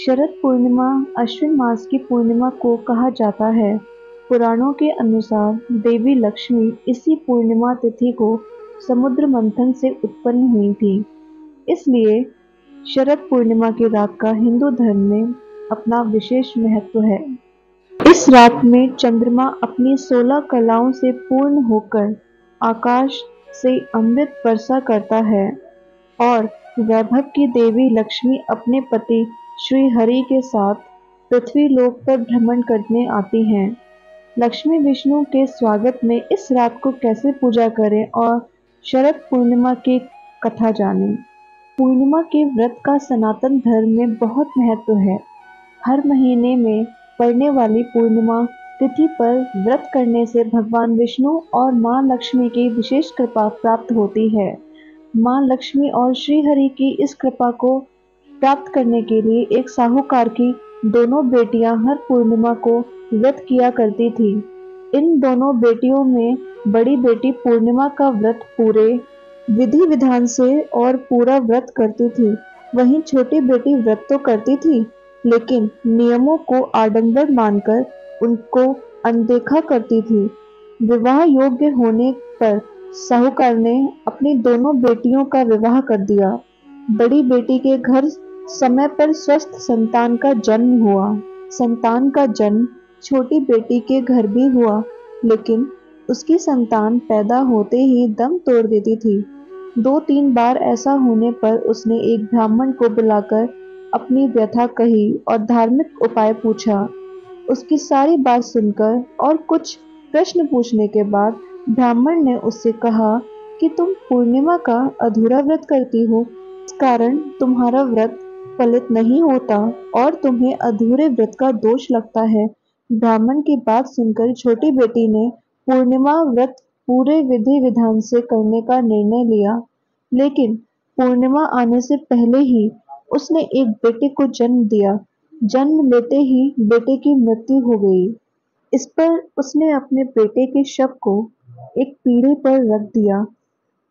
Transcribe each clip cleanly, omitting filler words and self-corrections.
शरद पूर्णिमा अश्विन मास की पूर्णिमा को कहा जाता है। पुराणों के अनुसार देवी लक्ष्मी इसी पूर्णिमा तिथि को समुद्र मंथन से उत्पन्न हुई थी। इसलिए शरद पूर्णिमा की रात का हिंदू धर्म में अपना विशेष महत्व है। इस रात में चंद्रमा अपनी 16 कलाओं से पूर्ण होकर आकाश से अमृत वर्षा करता है और वैभव की देवी लक्ष्मी अपने पति श्री हरि के साथ पृथ्वी लोक पर भ्रमण करने आती हैं। लक्ष्मी विष्णु के स्वागत में इस रात को कैसे पूजा करें और शरद पूर्णिमा की कथा जानें। पूर्णिमा के व्रत का सनातन धर्म में बहुत महत्व है। हर महीने में पड़ने वाली पूर्णिमा तिथि पर व्रत करने से भगवान विष्णु और मां लक्ष्मी की विशेष कृपा प्राप्त होती है। मां लक्ष्मी और श्री हरि की इस कृपा को प्राप्त करने के लिए एक साहूकार की दोनों बेटियां हर पूर्णिमा को व्रत किया करती थी। इन दोनों बेटियों में बड़ी बेटी पूर्णिमा का व्रत पूरे विधि विधान से और पूरा व्रत करती थी। वहीं छोटी बेटी व्रत तो करती थी, लेकिन नियमों को आडंबर मानकर उनको अनदेखा करती थी। विवाह योग्य होने पर साहूकार ने अपनी दोनों बेटियों का विवाह कर दिया। बड़ी बेटी के घर समय पर स्वस्थ संतान का जन्म हुआ। संतान का जन्म छोटी बेटी के घर भी हुआ, लेकिन उसकी संतान पैदा होते ही दम तोड़ देती थी। 2-3 बार ऐसा होने पर उसने एक ब्राह्मण को बुलाकर अपनी व्यथा कही और धार्मिक उपाय पूछा। उसकी सारी बात सुनकर और कुछ प्रश्न पूछने के बाद ब्राह्मण ने उससे कहा कि तुम पूर्णिमा का अधूरा व्रत करती हो, इस कारण तुम्हारा व्रत फलित नहीं होता और तुम्हें अधूरे व्रत का दोष लगता है। ब्राह्मण की बात सुनकर छोटी बेटी ने पूर्णिमा व्रत पूरे विधि विधान से करने का निर्णय लिया, लेकिन पूर्णिमा आने से पहले ही उसने एक बेटे को जन्म दिया। जन्म लेते ही बेटे की मृत्यु हो गई। इस पर उसने अपने बेटे के शव को एक पीढ़े पर रख दिया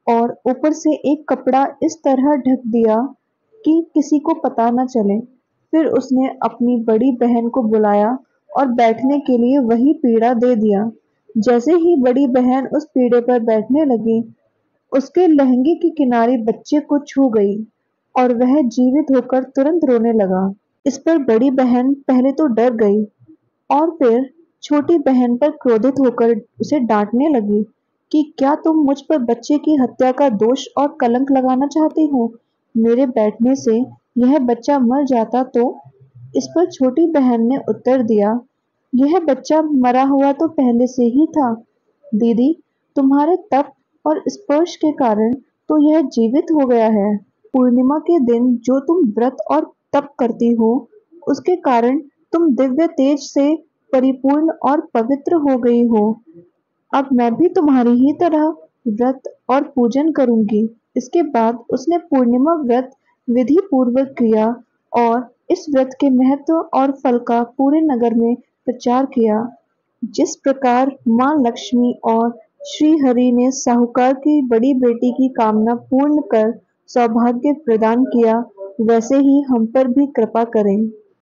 और ऊपर से एक कपड़ा इस तरह ढक दिया कि किसी को पता न चले। फिर उसने अपनी बड़ी बहन को बुलाया और बैठने के लिए वही पीढ़ा दे दिया। जैसे ही बड़ी बहन उस पीढ़े पर बैठने लगी, उसके लहंगे की किनारी बच्चे को छू गई और वह जीवित होकर तुरंत रोने लगा। इस पर बड़ी बहन पहले तो डर गई और फिर छोटी बहन पर क्रोधित होकर उसे डांटने लगी कि क्या तुम मुझ पर बच्चे की हत्या का दोष और कलंक लगाना चाहती हो? मेरे बैठने से यह बच्चा मर जाता तो? इस पर छोटी बहन ने उत्तर दिया, यह बच्चा मरा हुआ तो पहले से ही था। दीदी, तुम्हारे तप और स्पर्श के कारण तो यह जीवित हो गया है। पूर्णिमा के दिन जो तुम व्रत और तप करती हो, उसके कारण तुम दिव्य तेज से परिपूर्ण और पवित्र हो गई हो। अब मैं भी तुम्हारी ही तरह व्रत और पूजन करूंगी। इसके बाद उसने पूर्णिमा व्रत विधि पूर्वक किया और इस व्रत के महत्व और फल का पूरे नगर में प्रचार किया। जिस प्रकार मां लक्ष्मी और श्री हरि ने साहूकार की बड़ी बेटी की कामना पूर्ण कर सौभाग्य प्रदान किया, वैसे ही हम पर भी कृपा करें।